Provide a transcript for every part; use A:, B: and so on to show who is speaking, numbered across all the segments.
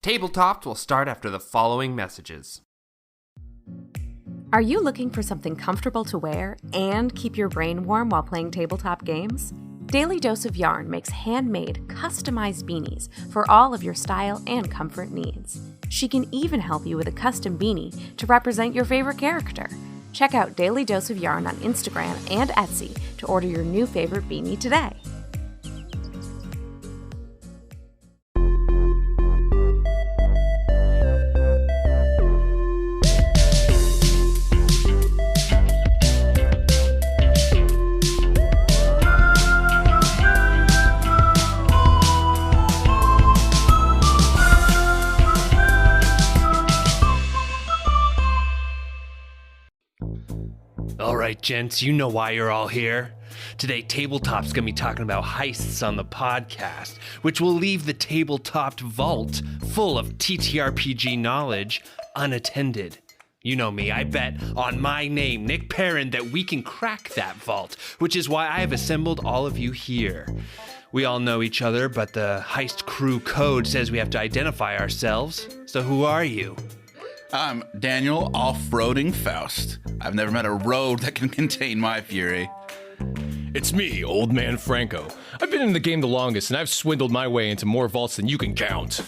A: Tabletopped will start after the following messages.
B: Are you looking for something comfortable to wear and keep your brain warm while playing tabletop games? Daily Dose of Yarn makes handmade, customized beanies for all of your style and comfort needs. She can even help you with a custom beanie to represent your favorite character. Check out Daily Dose of Yarn on Instagram and Etsy to order your new favorite beanie today.
A: Alright, gents, you know why you're all here. Today, Tabletop's gonna be talking about heists on the podcast, which will leave the Tabletopped vault full of ttrpg knowledge unattended. You know me, I bet on my name, Nick Perrin, that we can crack that vault, which is why I have assembled all of you here. We all know each other, but the heist crew code says we have to identify ourselves. So who are you?
C: I'm Daniel Off-Roading Faust. I've never met a road that can contain my fury.
D: It's me, Old Man Franco. I've been in the game the longest, and I've swindled my way into more vaults than you can count.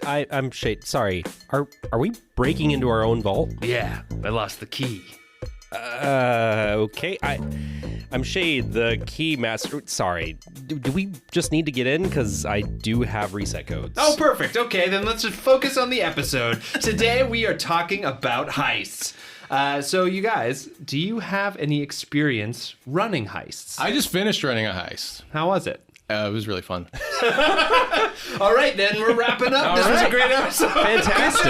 E: I'm Shade. Sorry. Are we breaking into our own vault?
A: Yeah, I lost the key.
E: Okay. I'm Shade, the key master. Sorry. Do we just need to get in? Because I do have reset codes.
A: Oh, perfect. Okay, then let's just focus on the episode. Today we are talking about heists. So you guys, do you have any experience running heists?
D: I just finished running a heist.
A: How was it?
D: It was really fun.
A: All right, then we're wrapping up. This was a great episode.
E: Fantastic.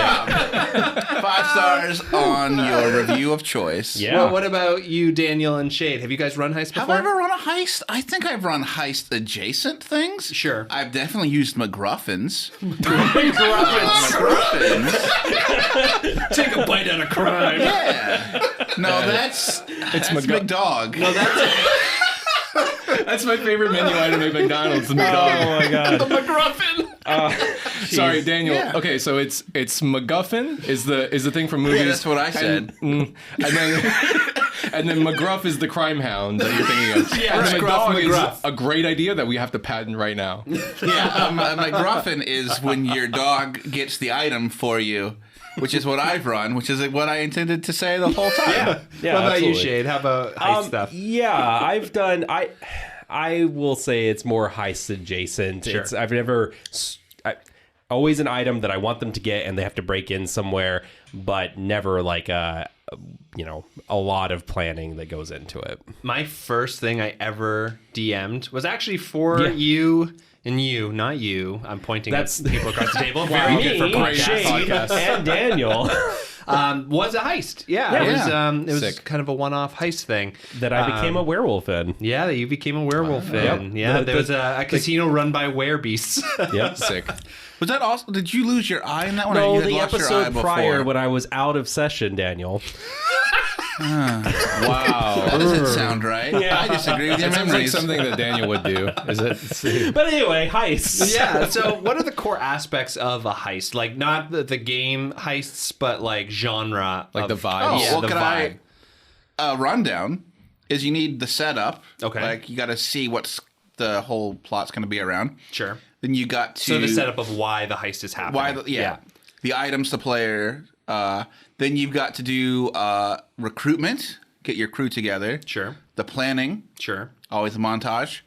C: 5 stars on your review of choice.
E: Yeah.
A: Well, what about you, Daniel and Shade? Have you guys run heists before?
C: Have I ever run a heist? I think I've run heist adjacent things.
A: Sure.
C: I've definitely used McGruffins.
A: Take a bite out of crime.
C: Yeah. No, that's McDog.
A: No,
D: That's my favorite menu item at McDonald's, the McDonald's.
E: Oh my god.
A: the McGruffin.
D: Sorry, Daniel.
C: Yeah.
D: Okay, so it's MacGuffin is the thing from movies.
C: Yeah, that's what I said.
D: And then McGruff is the crime hound that you're thinking of.
A: Yeah,
D: and
A: McGruff.
D: McGuff is a great idea that we have to patent right now.
C: Yeah, a McGruffin is when your dog gets the item for you, which is what I've run, which is what I intended to say the whole time.
E: Yeah,
A: What about
E: absolutely.
A: you, Shade? How about heist stuff?
E: Yeah, I've done. I will say it's more heist adjacent.
A: Sure.
E: I've never. Always an item that I want them to get, and they have to break in somewhere, but never like a lot of planning that goes into it.
A: My first thing I ever DM'd was actually for you and you, not you. I'm pointing at people across the table. Very good for podcast.
E: And Daniel.
A: Was a heist. Yeah. It was
D: Sick.
A: kind of a one-off heist thing.
E: That I became a werewolf in.
A: Yeah, that you became a werewolf in.
E: Yep.
A: Yeah, there was a casino run by werebeasts.
E: Yep.
D: Sick.
C: Was that also? Did you lose your eye in that one? or
E: No,
C: you had
E: the
C: lost your eye
E: episode
C: before?
E: prior when I was out of session, Daniel.
D: Wow.
C: That doesn't sound right.
E: Yeah.
C: I disagree with your
D: That sounds like
C: memories.
D: something that Daniel would do. Is it?
E: But anyway, heists.
A: Yeah, so what are the core aspects of a heist? Like, not the game heists, but like genre.
D: Like the vibe.
C: Oh,
A: Yeah,
C: well,
A: the
C: can
A: vibe.
C: rundown is you need the setup.
A: Okay.
C: Like, you got to see what's the whole plot's going to be around.
A: Sure.
C: Then you got to...
A: So the setup of why the heist is happening.
C: The items the player. Then you've got to do recruitment, get your crew together.
A: Sure.
C: The planning,
A: Sure.
C: always a montage.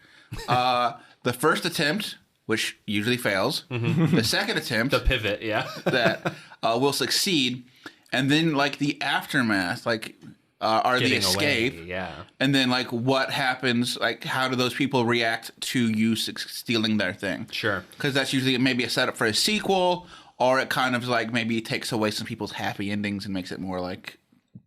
C: The first attempt, which usually fails. The second attempt,
A: The pivot, yeah.
C: that will succeed. And then, like, the aftermath, like, are the
A: Getting
C: escape.
A: away, yeah.
C: And then, like, what happens, like, how do those people react to you stealing their thing?
A: Sure.
C: Because that's usually maybe a setup for a sequel, or it kind of, like, maybe takes away some people's happy endings and makes it more, like,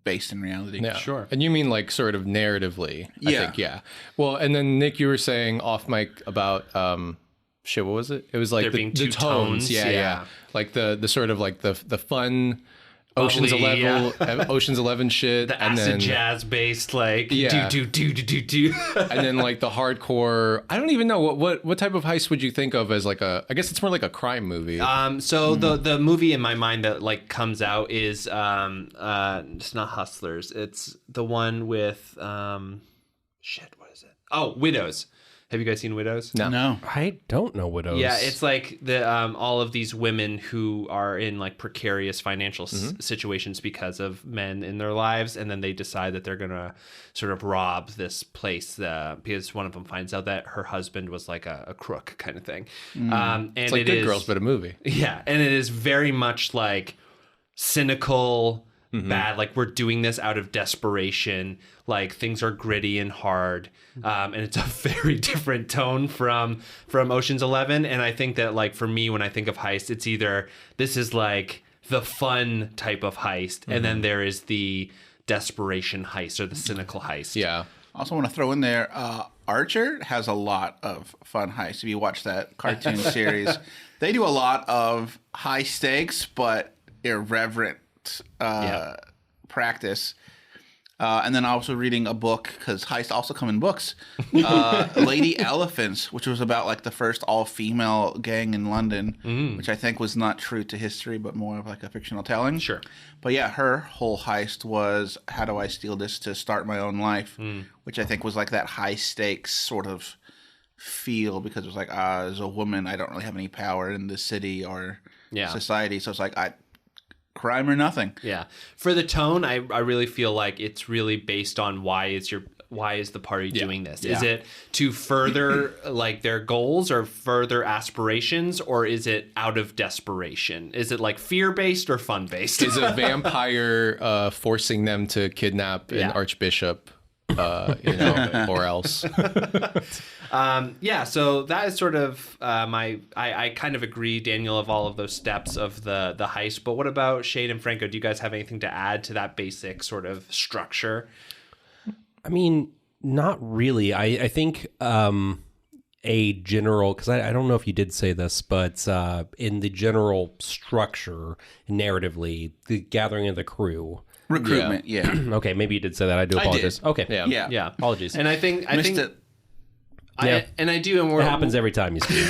C: based in reality.
D: Yeah.
A: Sure.
D: And you mean like sort of narratively, I
C: Yeah.
D: think, yeah. Well, and then Nick, you were saying off mic about what was it? It was like
A: There being
D: the
A: two tones,
D: Yeah,
A: yeah.
D: Like the sort of like the fun Ocean's
A: bubbly,
D: 11, Ocean's 11 shit,
A: the
D: and
A: acid
D: then
A: jazz based like
D: Yeah.
A: do.
D: and then like the hardcore. I don't even know what type of heist would you think of as like a. I guess it's more like a crime movie.
A: So the movie in my mind that like comes out is it's not Hustlers. It's the one with what is it? Oh, Widows. Have you guys seen Widows?
C: No.
E: I don't know Widows.
A: Yeah, it's like the all of these women who are in like precarious financial situations because of men in their lives, and then they decide that they're gonna sort of rob this place because one of them finds out that her husband was like a crook kind of thing. And
D: it's like Good Girls, but a movie.
A: Yeah, and it is very much like cynical, bad. Like we're doing this out of desperation. Like things are gritty and hard, and it's a very different tone from Ocean's 11. And I think that like for me, when I think of heist, it's either this is like the fun type of heist, and then there is the desperation heist or the cynical heist.
D: Yeah.
C: I also want to throw in there, Archer has a lot of fun heists. If you watch that cartoon series, they do a lot of high stakes but irreverent practice. And then also reading a book, because heists also come in books, Lady Elephants, which was about like the first all-female gang in London, which I think was not true to history, but more of like a fictional telling.
A: Sure.
C: But yeah, her whole heist was, how do I steal this to start my own life, which I think was like that high-stakes sort of feel, because it was like, as a woman, I don't really have any power in the city or society, so it's like, crime or nothing.
A: Yeah. For the tone, I really feel like it's really based on why is the party doing this?
C: Yeah.
A: Is it to further like their goals or further aspirations, or is it out of desperation? Is it like fear-based or fun-based?
D: Is a vampire forcing them to kidnap an archbishop, or else?
A: So that is sort of I kind of agree, Daniel, of all of those steps of the heist. But what about Shade and Franco? Do you guys have anything to add to that basic sort of structure?
E: I mean, not really. I think a general, because I don't know if you did say this, but in the general structure, narratively, the gathering of the crew.
C: Recruitment, yeah.
E: Okay, maybe you did say that. I do apologize. Okay.
C: Yeah.
E: Apologies.
A: And I think
C: It.
A: I do, and
E: It happens every time you speak.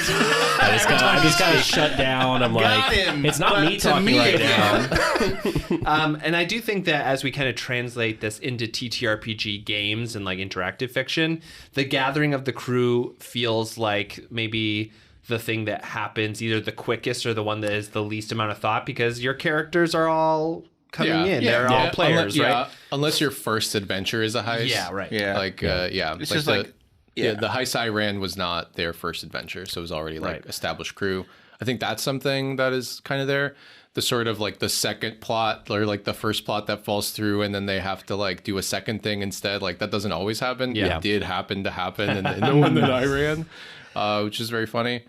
E: I just got to shut down. I'm like,
C: him,
E: it's not me
C: to
E: talking
C: me
E: right
C: again.
E: now.
A: And I do think that as we kind of translate this into TTRPG games and like interactive fiction, the gathering of the crew feels like maybe the thing that happens either the quickest or the one that is the least amount of thought, because your characters are all coming in. They're all players, right?
D: Unless your first adventure is a heist.
A: Yeah, right.
C: Yeah.
D: It's
C: just like
D: the heist I ran was not their first adventure, so it was already like established crew. I think that's something that is kind of there. The sort of like the second plot or like the first plot that falls through, and then they have to like do a second thing instead. Like that doesn't always happen.
A: Yeah.
D: It did happen to happen in the one that I ran, which is very funny.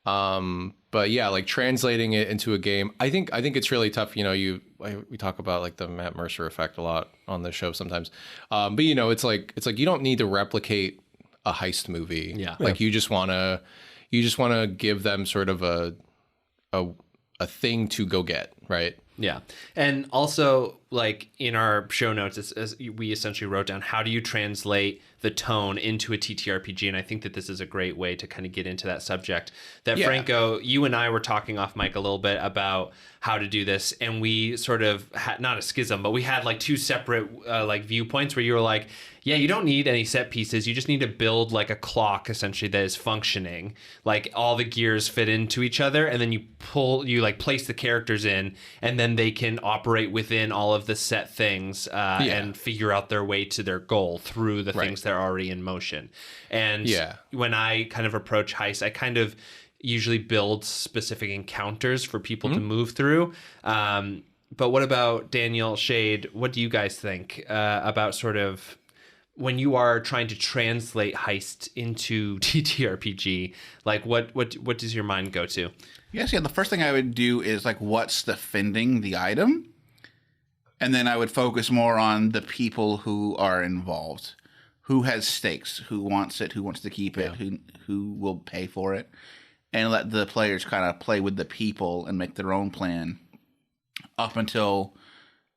D: But yeah, like translating it into a game, I think it's really tough. We talk about like the Matt Mercer effect a lot on the show sometimes. But it's like you don't need to replicate a heist movie.
A: Yeah.
D: Like you just want to give them sort of a thing to go get, right?
A: Yeah. And also, like in our show notes, as we essentially wrote down, how do you translate the tone into a TTRPG? And I think that this is a great way to kind of get into that subject. That Franco, you and I were talking off mic a little bit about how to do this, and we sort of had not a schism, but we had like two separate like viewpoints where you were like, yeah, you don't need any set pieces. You just need to build like a clock essentially that is functioning. Like all the gears fit into each other, and then you like place the characters in, and then they can operate within all of the set things and figure out their way to their goal through the things that are already in motion. And when I kind of approach heist, I kind of usually build specific encounters for people to move through. But what about Daniel, Shade? What do you guys think about sort of when you are trying to translate heist into TTRPG? Like what does your mind go to?
C: Yes, the first thing I would do is like, what's defending the item? And then I would focus more on the people who are involved. Who has stakes? Who wants it? Who wants to keep it? Who will pay for it? And let the players kind of play with the people and make their own plan up until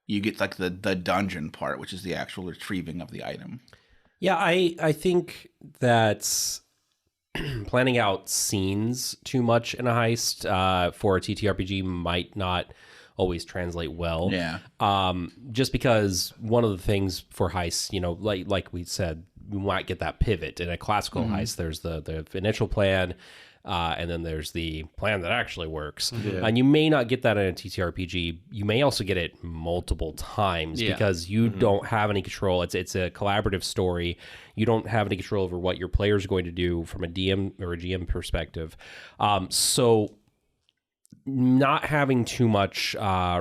C: you get like the dungeon part, which is the actual retrieving of the item.
E: Yeah, I think that planning out scenes too much in a heist for a TTRPG might not always translate well.
C: Yeah.
E: Just because one of the things for heists, like we said, we might get that pivot. In a classical heist, there's the initial plan, and then there's the plan that actually works. Yeah. And you may not get that in a TTRPG. You may also get it multiple times because you don't have any control. It's a collaborative story. You don't have any control over what your player's going to do from a DM or a GM perspective. So not having too much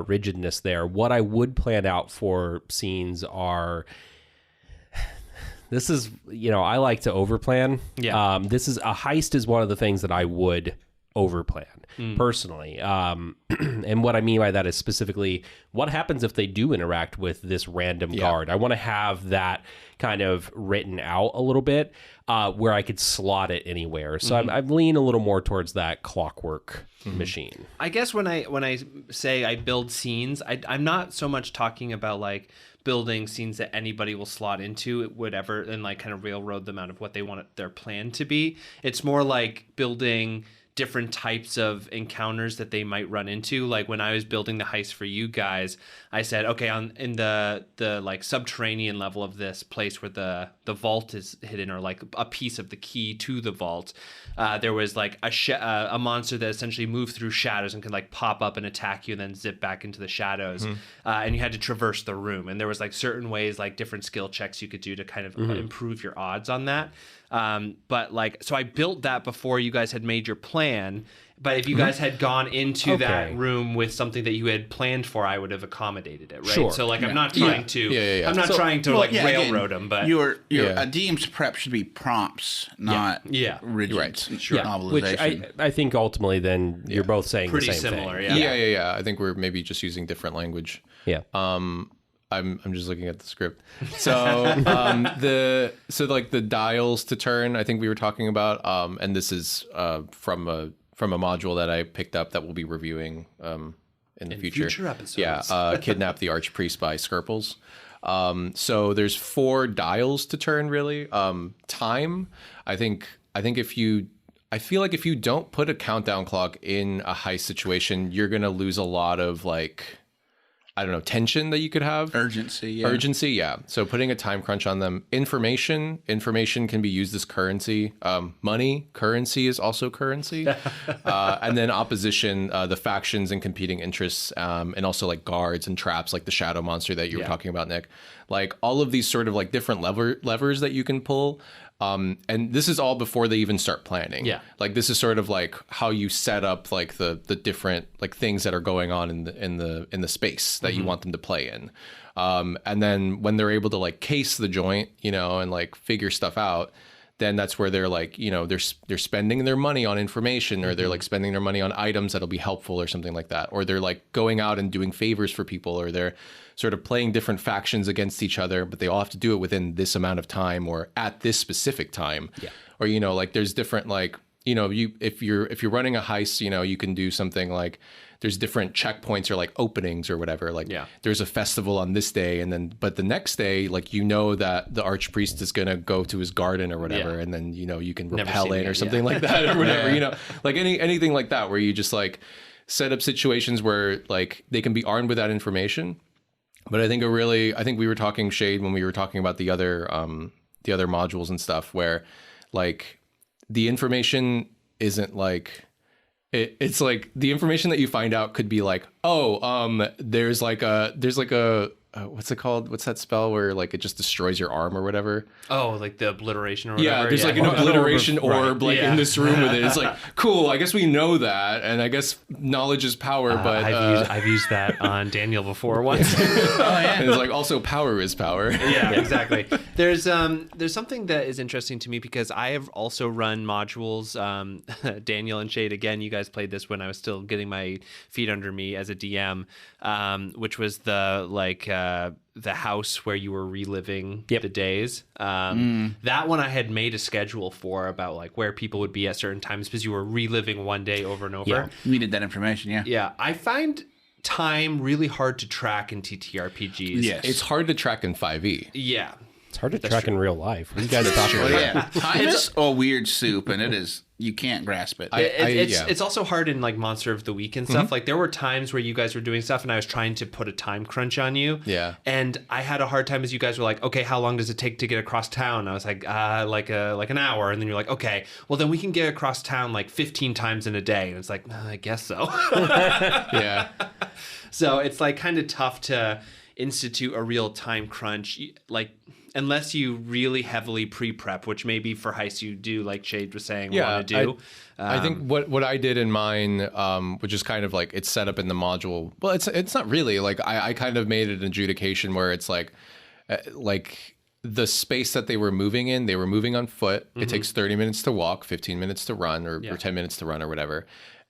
E: rigidness there. What I would plan out for scenes are... This is, I like to overplan. Yeah. A heist is one of the things that I would overplan personally. And what I mean by that is specifically what happens if they do interact with this random guard. I want to have that kind of written out a little bit where I could slot it anywhere. So I'm leaning a little more towards that clockwork machine.
A: I guess when I say I build scenes, I'm not so much talking about like building scenes that anybody will slot into whatever and like kind of railroad them out of what they want their plan to be. It's more like building different types of encounters that they might run into. Like when I was building the heist for you guys, I said, okay, in the like subterranean level of this place where the vault is hidden, or like a piece of the key to the vault, there was like a monster that essentially moved through shadows and could like pop up and attack you and then zip back into the shadows. And you had to traverse the room. And there was like certain ways, like different skill checks you could do to kind of improve your odds on that. But like, so I built that before you guys had made your plan. But if you guys had gone into that room with something that you had planned for, I would have accommodated it, right?
E: Sure.
A: So like, I'm not trying to, I'm not trying to railroad them, but
C: your a DM's prep should be prompts, not rigid novelization.
E: Which I think ultimately then you're both saying
A: pretty
E: the same
A: similar,
E: thing.
D: Yeah. I think we're maybe just using different language.
E: Yeah.
D: I'm just looking at the script. So like the dials to turn, I think we were talking about, and this is from a module that I picked up that we'll be reviewing in the future
A: episodes.
D: Yeah, Kidnap the Archpriest by Skirples. So there's 4 dials to turn really. Time, I feel like if you don't put a countdown clock in a heist situation, you're gonna lose a lot of like, I don't know, tension that you could have.
C: Urgency,
D: yeah. So putting a time crunch on them. Information can be used as currency. Money, currency is also currency. And then opposition, the factions and competing interests, and also like guards and traps, like the shadow monster that you were talking about, Nick. Like all of these sort of like different levers that you can pull. And this is all before they even start planning. Yeah. Like this is sort of like how you set up like the different like things that are going on in the space that you want them to play in. And then when they're able to like case the joint, and like figure stuff out, then that's where they're like, they're spending their money on information, or they're like spending their money on items that'll be helpful or something like that. Or they're like going out and doing favors for people, or they're sort of playing different factions against each other, but they all have to do it within this amount of time or at this specific time. Yeah. Or, like there's different, like, if you're running a heist, you can do something like there's different checkpoints or like openings or whatever. Like there's a festival on this day, but the next day, like, that the archpriest is going to go to his garden or whatever. And then, you can repel it or something like that or whatever, like anything like that, where you just like set up situations where like they can be armed with that information. But I think we were talking Shade when we were talking about the other modules and stuff, where like the information isn't like it's like the information that you find out could be like, there's like a what's it called? What's that spell where like it just destroys your arm or whatever?
A: Oh, like the obliteration or whatever.
D: Yeah, there's like an obliteration orb like in this room with it. It's like, cool, I guess we know that, and I guess knowledge is power, but
A: I've used that on Daniel before once.
D: And it's like also power is power.
A: Yeah, exactly. There's something that is interesting to me because I have also run modules. Daniel and Shade, again, you guys played this when I was still getting my feet under me as a DM, which was the house where you were reliving the days. That one I had made a schedule for about like where people would be at certain times because you were reliving one day over and over.
C: Yeah, we needed that information. Yeah.
A: I find time really hard to track in TTRPGs.
C: Yes.
D: It's hard to track in 5e.
A: Yeah.
E: It's hard to track in real life. What are you guys talking about?
C: Yeah, time is a weird soup, and it is, you can't grasp it.
A: It's also hard in like Monster of the Week and stuff. Like there were times where you guys were doing stuff and I was trying to put a time crunch on you.
D: Yeah.
A: And I had a hard time as you guys were like, okay, how long does it take to get across town? I was like an hour. And then you're like, okay, well then we can get across town like 15 times in a day. And it's like, I guess so.
D: Yeah.
A: So it's like kind of tough to institute a real time crunch, like unless you really heavily pre-prep, which maybe for Heist you do, like Shade was saying, want to do.
D: I think what I did in mine, which is kind of like it's set up in the module. Well, it's not really like I kind of made it an adjudication where it's like the space that they were moving in, they were moving on foot. It takes 30 minutes to walk, 15 minutes to run, or 10 minutes to run or whatever.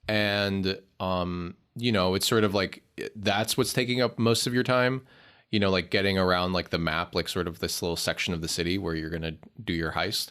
D: And it's sort of like that's what's taking up most of your time. Like getting around like the map, like sort of this little section of the city where you're going to do your heist.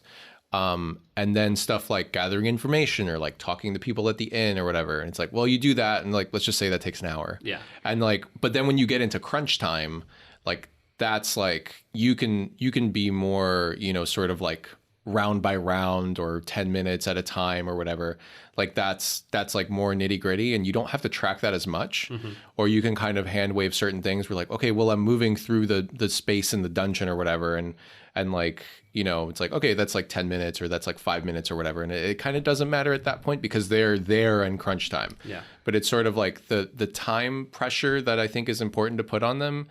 D: And then stuff like gathering information or like talking to people at the inn or whatever. And it's like, well, you do that. And like, let's just say that takes an hour.
A: Yeah.
D: And like, but then when you get into crunch time, like that's like, you can be more, sort of like round by round or 10 minutes at a time or whatever. Like that's like more nitty gritty, and you don't have to track that as much. Or you can kind of hand wave certain things. We're like, okay, well, I'm moving through the space in the dungeon or whatever. And like, it's like, okay, that's like 10 minutes or that's like 5 minutes or whatever. And it kind of doesn't matter at that point because they're there in crunch time.
A: Yeah.
D: But it's sort of like the time pressure that I think is important to put on them.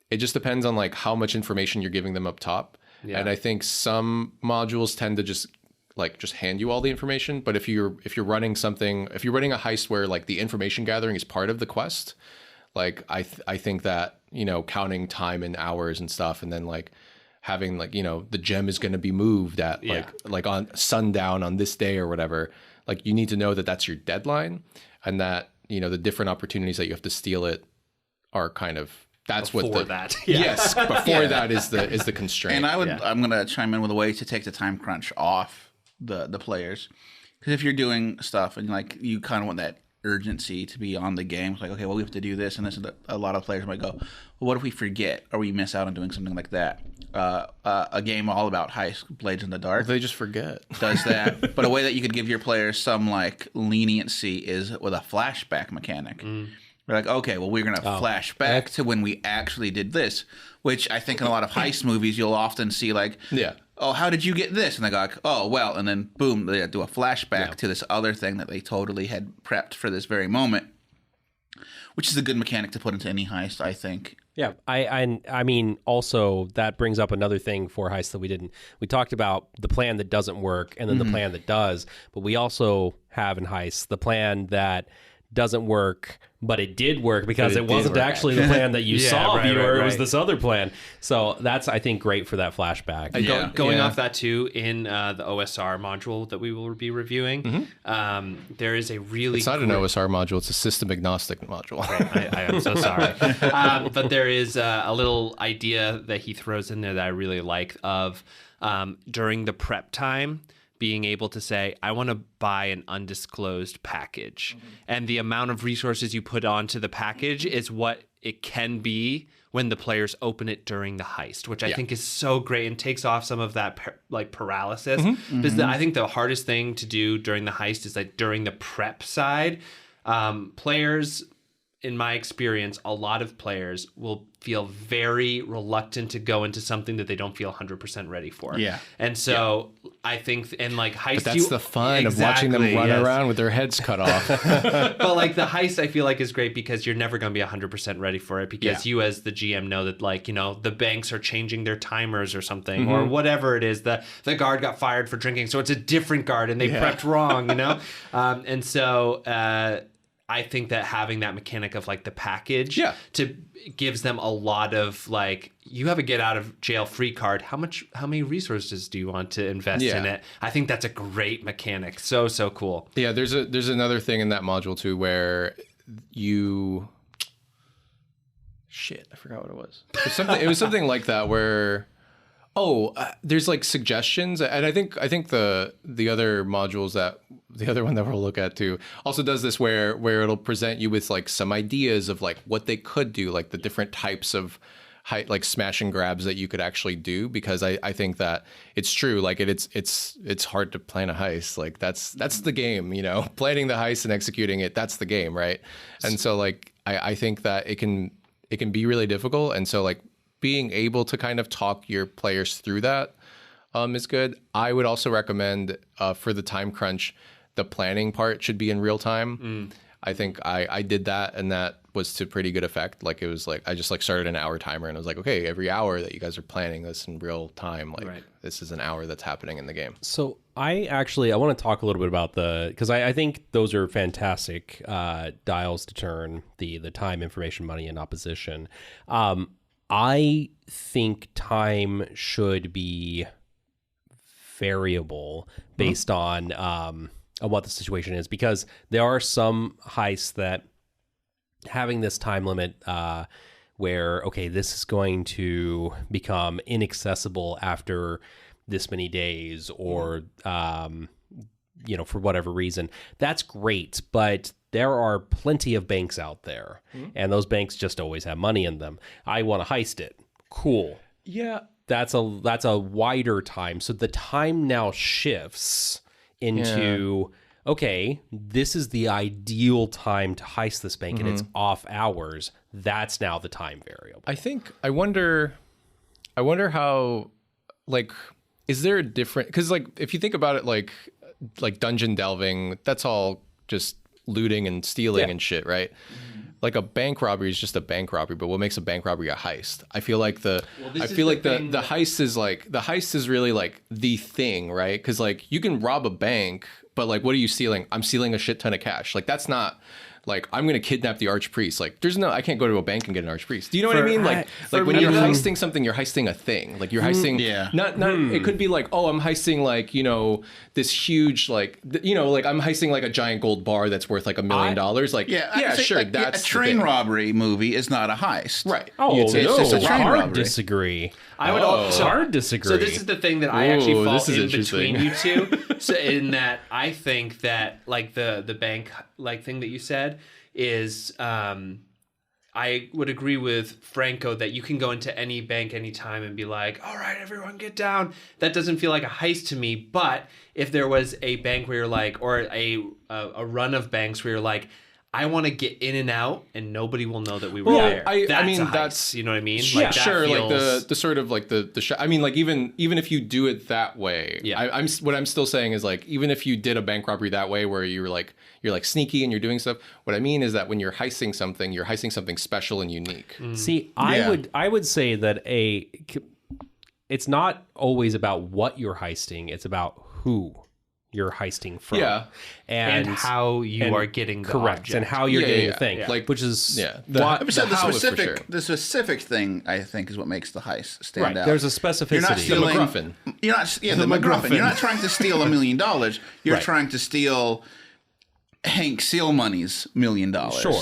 D: It just depends on like how much information you're giving them up top. Yeah. And I think some modules tend to just hand you all the information. But if you're running a heist where like the information gathering is part of the quest, like I think that, counting time in hours and stuff, and then like having like, the gem is going to be moved at like on sundown on this day or whatever, like you need to know that that's your deadline, and that, the different opportunities that you have to steal it are kind of, that's
A: before
D: what the,
A: that.
D: Yes, before that is the constraint.
C: And I'm going to chime in with a way to take the time crunch off the players, because if you're doing stuff and like you kind of want that urgency to be on the game, it's like, okay, well, we have to do this and this, and a lot of players might go, well, what if we forget or we miss out on doing something like that? A game all about heist, Blades in the Dark,
D: they just forget,
C: does that. But a way that you could give your players some like leniency is with a flashback mechanic. We're like, okay, well, we're going to flash back to when we actually did this, which I think in a lot of heist movies, you'll often see like, oh, how did you get this? And they go like, oh, well, and then boom, they do a flashback to this other thing that they totally had prepped for this very moment, which is a good mechanic to put into any heist, I think.
E: Yeah, I mean, also that brings up another thing for heist that we talked about the plan that doesn't work and then the plan that does, but we also have in heist the plan that doesn't work, but it did work because it wasn't actually the plan that you saw, viewer. It was this other plan. So that's, I think, great for that flashback.
A: Going off that too, in the OSR module that we will be reviewing, there is a really...
D: It's not an OSR module, it's a system agnostic module.
A: I am so sorry. But there is a little idea that he throws in there that I really like of during the prep time, being able to say, I want to buy an undisclosed package. And the amount of resources you put onto the package is what it can be when the players open it during the heist, which I think is so great and takes off some of that paralysis. Because I think the hardest thing to do during the heist is like during the prep side, players, in my experience, a lot of players will feel very reluctant to go into something that they don't feel 100% ready for.
C: Yeah.
A: And so I think, and like heist,
D: but that's the fun of watching them run around with their heads cut off.
A: But like the heist, I feel like is great because you're never going to be 100% ready for it, because you as the GM know that like, the banks are changing their timers or something, or whatever it is. The guard got fired for drinking, so it's a different guard and they prepped wrong, and so I think that having that mechanic of like the package gives them a lot of like, you have a get out of jail free card. How many resources do you want to invest in it? I think that's a great mechanic. So cool.
D: Yeah. There's another thing in that module too, where I forgot what it was. It was something like that where, There's like suggestions, and I think the other modules the other one that we'll look at too also does this where it'll present you with like some ideas of like what they could do, like the different types of like smash and grabs that you could actually do, because I think that it's true, like it's hard to plan a heist. Like that's the game, you know, planning the heist and executing it, that's the game, right? And so like I think that it can be really difficult, and so like being able to kind of talk your players through that is good. I would also recommend for the time crunch, the planning part should be in real time. I think I did that, and that was to pretty good effect. Like it was like I just like started an hour timer, and I was like, okay, every hour that you guys are planning this in real time, like this is an hour that's happening in the game.
E: So I want to talk a little bit about because I think those are fantastic dials to turn the time, information, money, and opposition. I think time should be variable based on what the situation is, because there are some heists that having this time limit where, okay, this is going to become inaccessible after this many days or, you know, for whatever reason, that's great. But there are plenty of banks out there, and those banks just always have money in them. I want to heist it. Cool.
D: Yeah.
E: That's a wider time. So the time now shifts into, okay, this is the ideal time to heist this bank, and it's off hours. That's now the time variable.
D: I wonder how, like, is there a different, because like if you think about it, like dungeon delving, that's all just looting and stealing and shit, right? Like a bank robbery is just a bank robbery, but what makes a bank robbery a heist? I feel like the heist is really like the thing, right? Because like you can rob a bank, but like what are you stealing? I'm stealing a shit ton of cash. Like that's not like I'm gonna kidnap the archpriest. Like I can't go to a bank and get an archpriest. Do you know what I mean? Like when you're heisting something, you're heisting a thing. Like you're heisting not it could be like, oh, I'm heisting like, you know, this huge like you know, like I'm heisting like a giant gold bar that's worth like $1 million. Like sure, that's
C: a train robbery movie is not a heist.
D: Right.
E: It's a train
C: robbery.
E: Hard disagree.
A: I would also
E: hard disagree.
A: So this is the thing that I actually fall in
D: interesting.
A: between you two. So in that I think that like the bank like thing that you said is I would agree with Franco that you can go into any bank anytime and be like, all right, everyone get down. That doesn't feel like a heist to me. But if there was a bank where you're like, or a run of banks where you're like, I want to get in and out, and nobody will know that we were there.
D: I mean,
A: that's you know what I mean.
D: Yeah,
A: like,
D: sure.
A: feels...
D: Like the sort of like the. I mean, like even if you do it that way, I'm what I'm still saying is like even if you did a bank robbery that way, where you're like sneaky and you're doing stuff. What I mean is that when you're heisting something special and unique.
E: See, I would say that it's not always about what you're heisting; it's about who you're heisting from.
D: Yeah.
A: And how you are getting the
E: correct
A: object.
E: and how you're getting the thing.
D: Yeah.
E: Like, which is
C: the specific thing I think is what makes the heist stand out.
E: There's a specificity.
C: You're not stealing
D: the MacGuffin.
C: You're not the MacGuffin. You're not trying to steal $1 million. You're trying to steal Hank Seal Money's $1 million.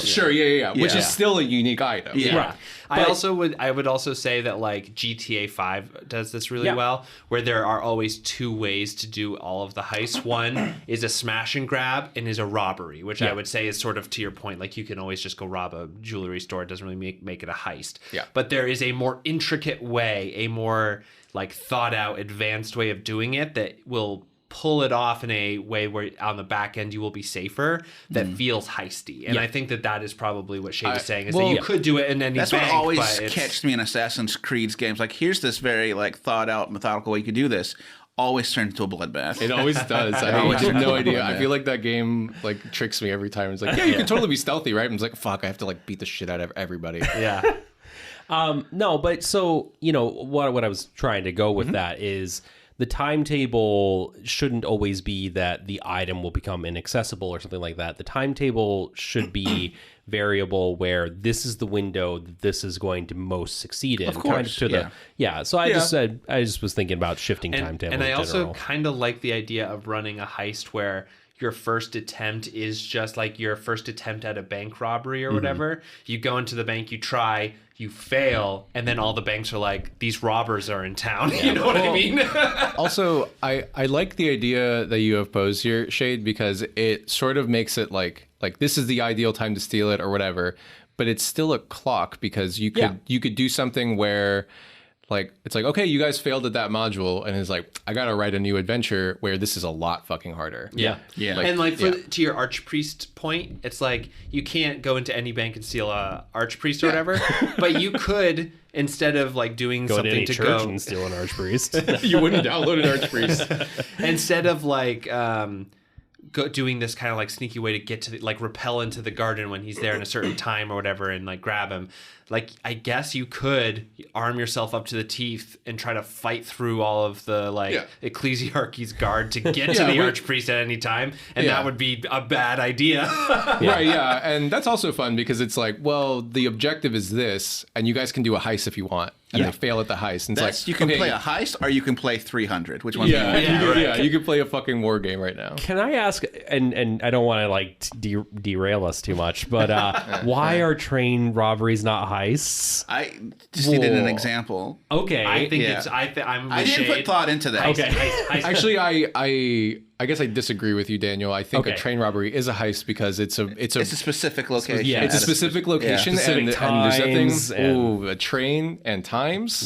D: Sure, yeah. Which is still a unique item.
C: Yeah.
A: Right. I would also say that like GTA 5 does this really well, where there are always two ways to do all of the heists. One is a smash and grab and is a robbery, which I would say is sort of to your point, like you can always just go rob a jewelry store. It doesn't really make it a heist.
D: Yeah.
A: But there is a more intricate way, a more like thought out, advanced way of doing it that will pull it off in a way where on the back end you will be safer, that feels heisty. And I think that is probably what Shay was saying, is that you could do it in any bank.
C: That's what always catches me in Assassin's Creed games. Like, here's this very like thought out, methodical way you could do this. Always turns into a bloodbath.
D: It always does. I have no idea. I feel like that game like tricks me every time. It's like, you can totally be stealthy, right? And it's like, fuck, I have to like beat the shit out of everybody.
A: Yeah.
E: No, but so, you know, what I was trying to go with that is the timetable shouldn't always be that the item will become inaccessible or something like that. The timetable should be variable, where this is the window that this is going to most succeed in.
C: Of course.
E: So I just was thinking about shifting timetable.
A: And I also
E: general.
A: kind of like the idea of running a heist where your first attempt is just like your first attempt at a bank robbery or whatever. You go into the bank, you try, you fail, and then all the banks are like, these robbers are in town. You know what I mean?
D: Also, I like the idea that you have posed here, Shade, because it sort of makes it like this is the ideal time to steal it or whatever, but it's still a clock because you could do something where like it's like, okay, you guys failed at that module, and it's like, I gotta write a new adventure where this is a lot fucking harder.
A: Yeah. And like to your archpriest point, it's like you can't go into any bank and steal a archpriest or whatever, but you could, instead of like doing
E: Go to
A: something
E: any
A: to
E: church
A: go
E: and steal an archpriest.
D: You wouldn't download an archpriest.
A: instead of like doing this kind of like sneaky way to get to the, like rappel into the garden when he's there in a certain time or whatever and like grab him. Like, I guess you could arm yourself up to the teeth and try to fight through all of the like ecclesiarchy's guard to get to the archpriest at any time, and that would be a bad idea.
D: Right, yeah. And that's also fun because it's like, well, the objective is this, and you guys can do a heist if you want. And they fail at the heist. And it's like,
C: you can play a heist or you can play 300. Which one? You
D: can play a fucking war game right now.
E: Can I ask, and I don't want to like derail us too much, but why are train robberies not heists?
C: I just needed an example.
E: Okay.
A: I think it's, I'm
C: I didn't put thought into that.
E: Okay.
D: Actually, I guess I disagree with you, Daniel. I think a train robbery is a heist because it's a
C: specific location.
E: Yeah.
D: It's a specific location,
E: Specific
D: and there's
E: times
D: nothing. A train and times.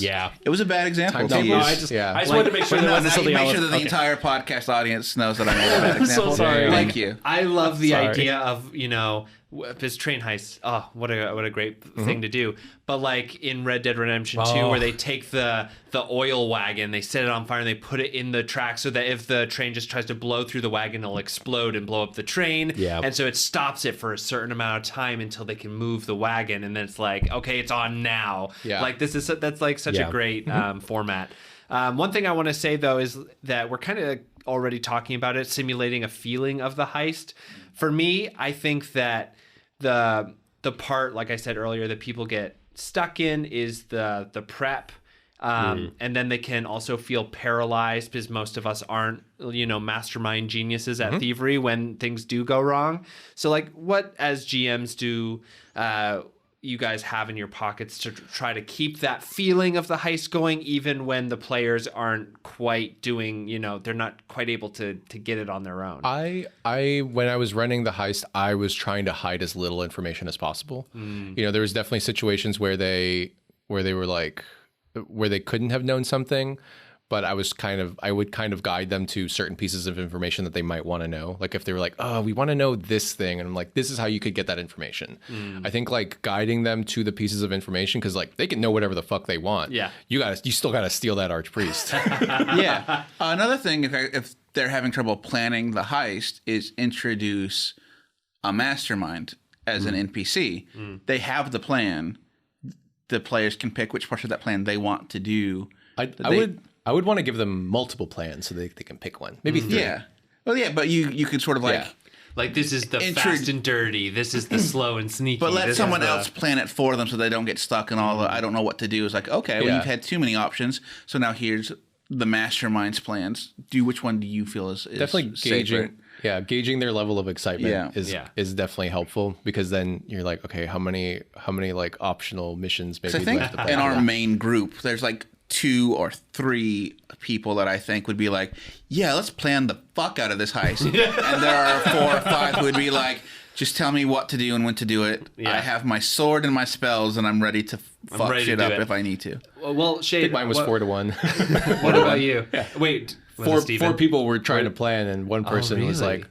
E: Yeah.
C: It was a bad example to
D: Time
C: use.
E: I just wanted to make sure there wasn't something
C: make
E: else.
C: sure that the entire podcast audience knows that I made a bad
E: I'm
C: example.
E: so sorry.
C: Thank you.
A: I love the idea of, you know, this train heist. Oh, what a great thing to do. But like in Red Dead Redemption 2, where they take the oil wagon, they set it on fire and they put it in the track so that if the train just tries to blow through the wagon, it'll explode and blow up the train.
E: Yeah.
A: And so it stops it for a certain amount of time until they can move the wagon, and then it's like, okay, it's on now.
D: Yeah.
A: Like that's like such a great format. One thing I want to say though is that we're kind of already talking about it, simulating a feeling of the heist. For me, I think that the part, like I said earlier, that people get stuck in is the prep. And then they can also feel paralyzed because most of us aren't, you know, mastermind geniuses at thievery when things do go wrong. So like, what as GMs do you guys have in your pockets to try to keep that feeling of the heist going, even when the players aren't quite doing, you know, they're not quite able to get it on their own?
D: When I was running the heist, I was trying to hide as little information as possible. You know, there was definitely situations where they were like, where they couldn't have known something, but I would kind of guide them to certain pieces of information that they might want to know. Like if they were like, oh, we want to know this thing. And I'm like, this is how you could get that information. I think like guiding them to the pieces of information, because like they can know whatever the fuck they want.
A: Yeah.
D: You still got to steal that archpriest.
C: Yeah. Another thing, if they're having trouble planning the heist, is introduce a mastermind as an NPC. They have the plan. The players can pick which part of that plan they want to do.
D: I would want to give them multiple plans so they can pick one. Maybe three.
C: Yeah. Well, yeah, but you could sort of like...
A: Like, this is the fast and dirty. This is the slow and sneaky.
C: But let
A: this
C: someone else plan it for them so they don't get stuck in all the, I don't know what to do. It's like, okay, well, you've had too many options. So now here's the mastermind's plans. Which one do you feel is
D: definitely
C: safer?
D: gauging their level of excitement
C: Yeah.
D: is definitely helpful, because then you're like, okay, how many like optional missions maybe
C: I
D: do
C: think
D: I have to play?
C: in our main group, there's like 2 or 3 people that I think would be like, yeah, let's plan the fuck out of this heist. And there are 4 or 5 who would be like, just tell me what to do and when to do it. I have my sword and my spells, and I'm ready to fuck shit up if I need to.
A: Well, Shade,
D: I think mine was 4-1.
A: What about you? Wait, was it
D: 4 people were trying to plan, and one person was
A: really?
D: like,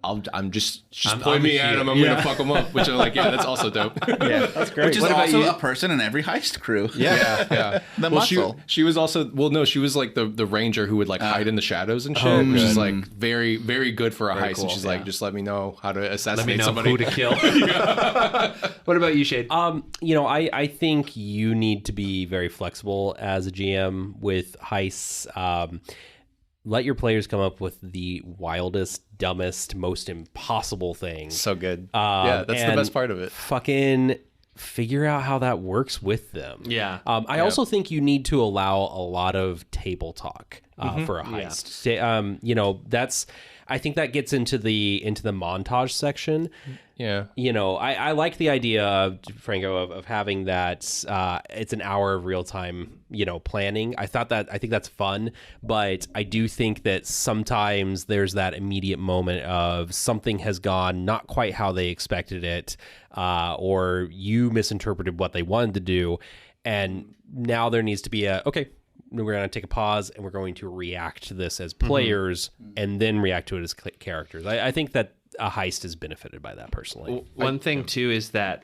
D: I'm just point me at him. I'm gonna fuck him up. Which I'm like, yeah, that's also dope.
E: Yeah, that's great.
C: Which is also a person in every heist crew.
D: Yeah.
C: The
D: well,
C: muscle.
D: she was also she was like the ranger who would like hide in the shadows and shit, which is like very, very good for a heist.
A: cool,
D: And she's like, just let me know how to
A: Let me
D: assassinate
A: know
D: somebody.
A: who to kill. What about you, Shade?
E: You know, I think you need to be very flexible as a GM with heists. Let your players come up with the wildest, dumbest, most impossible things.
D: So good. Yeah, that's the best part of it.
E: Fucking figure out how that works with them.
A: Yeah.
E: I also think you need to allow a lot of table talk for a heist. You know, that's... I think that gets into the montage section.
D: Yeah.
E: You know, I like the idea of Franco of having that it's an hour of real time, you know, planning. I think that's fun, but I do think that sometimes there's that immediate moment of something has gone not quite how they expected it, or you misinterpreted what they wanted to do, and now there needs to be okay, we're going to take a pause and we're going to react to this as players and then react to it as characters. I think that a heist is benefited by that personally.
A: One thing too is that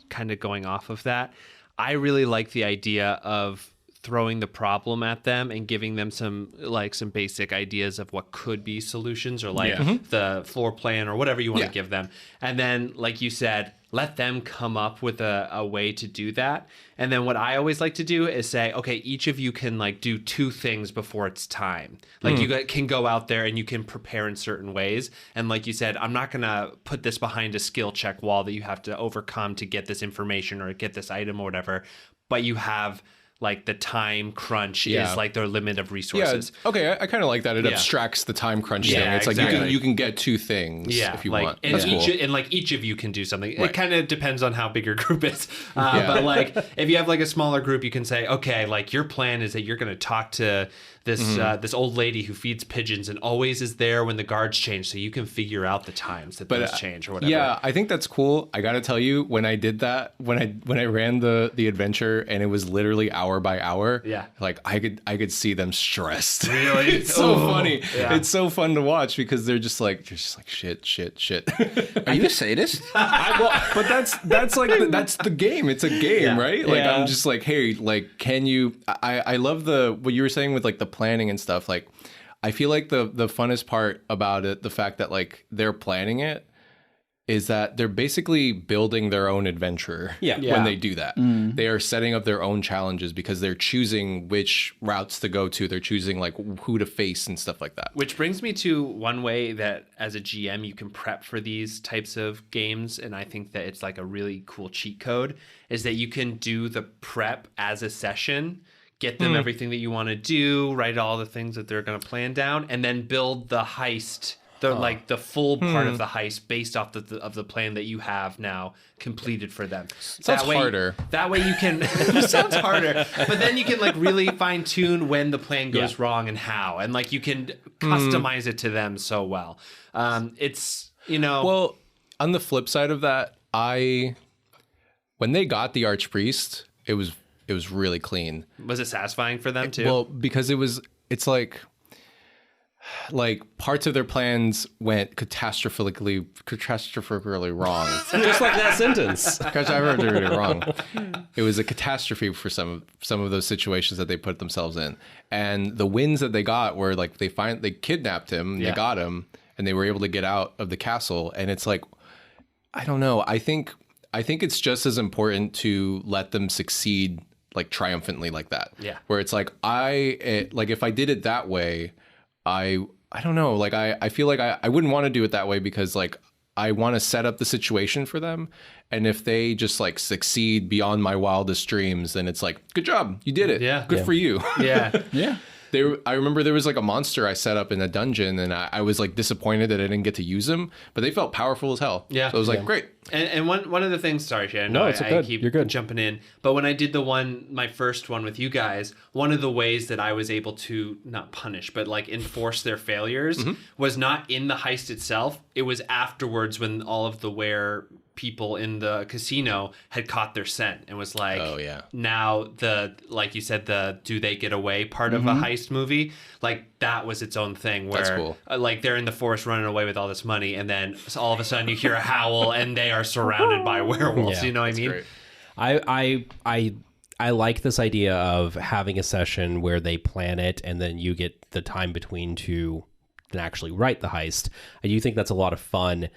A: kind of going off of that, I really like the idea of throwing the problem at them and giving them some basic ideas of what could be solutions, or the floor plan or whatever you want to give them. And then, like you said, let them come up with a way to do that. And then what I always like to do is say, okay, each of you can like do 2 things before it's time. Like you can go out there and you can prepare in certain ways. And like you said, I'm not going to put this behind a skill check wall that you have to overcome to get this information or get this item or whatever. But you have like the time crunch is like their limit of resources.
D: Yeah, okay, I kind of like that. It abstracts the time crunch thing. It's like you can get 2 things if you want.
A: And each of you can do something. Right. It kind of depends on how big your group is. But like if you have like a smaller group, you can say, okay, like your plan is that you're going to talk to this old lady who feeds pigeons and always is there when the guards change, so you can figure out the times that those change or whatever.
D: Yeah, I think that's cool. I got to tell you, when I did that, when I ran the adventure and it was literally hour by hour, like I could see them stressed.
A: Really?
D: It's so funny. Yeah. It's so fun to watch because they're just like shit.
C: Are you a sadist?
D: But that's like that's the game. It's a game, right? Like I'm just like, hey, like, can you? I love what you were saying with like the planning and stuff. Like, I feel like the funnest part about it, the fact that like they're planning it, is that they're basically building their own adventure when they do that. They are setting up their own challenges because they're choosing which routes to go to. They're choosing like who to face and stuff like that.
A: Which brings me to one way that as a GM you can prep for these types of games, and I think that it's like a really cool cheat code, is that you can do the prep as a session, get them everything that you want to do, write all the things that they're going to plan down, and then build the heist, the full part of the heist based off of the plan that you have now completed for them.
D: Sounds harder.
A: That way you can sounds harder, but then you can like really fine tune when the plan goes wrong and how, and like you can customize it to them so well. It's, you know,
D: well, on the flip side of that, when they got the archpriest, it was really clean.
A: Was it satisfying for them too?
D: Well, because it's like parts of their plans went catastrophically wrong.
E: Just like that sentence.
D: Catastrophically wrong. It was a catastrophe for some of those situations that they put themselves in. And the wins that they got were like they kidnapped him, they got him, and they were able to get out of the castle. And it's like, I don't know. I think it's just as important to let them succeed like triumphantly like that.
A: Yeah.
D: Where it's like if I did it that way, I don't know. Like I feel like I wouldn't want to do it that way because like I want to set up the situation for them. And if they just like succeed beyond my wildest dreams, then it's like, good job, you did it.
A: Yeah.
D: Good for you.
A: Yeah.
C: Yeah.
D: I remember there was like a monster I set up in a dungeon, and I was like disappointed that I didn't get to use them, but they felt powerful as hell.
A: Yeah.
D: So I was like, great.
A: And one of the things, sorry, Shannon,
E: No, it's
A: I
E: good.
A: keep
E: You're good.
A: jumping in, but when I did my first one with you guys, one of the ways that I was able to not punish, but like enforce their failures was not in the heist itself. It was afterwards when all of the people in the casino had caught their scent and was like,
D: oh yeah,
A: now like you said, the do they get away part of a heist movie, like that was its own thing where
D: that's cool.
A: Like they're in the forest running away with all this money, and then all of a sudden you hear a howl and they are surrounded by werewolves. You know what I mean?
D: Great.
E: I like this idea of having a session where they plan it and then you get the time between to actually write the heist. I do think that's a lot of fun.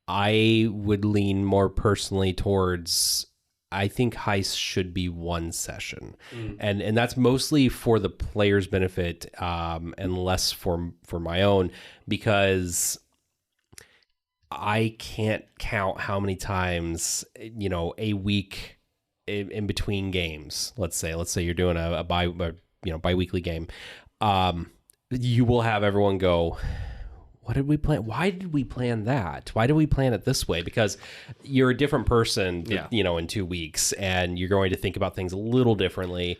E: I would lean more personally towards, I think heists should be one session, and that's mostly for the player's benefit, and less for my own, because I can't count how many times, a week in between games. Let's say you're doing a bi-weekly game. You will have everyone go, what did we plan? Why did we plan that? Why did we plan it this way? Because you're a different person, in 2 weeks, and you're going to think about things a little differently.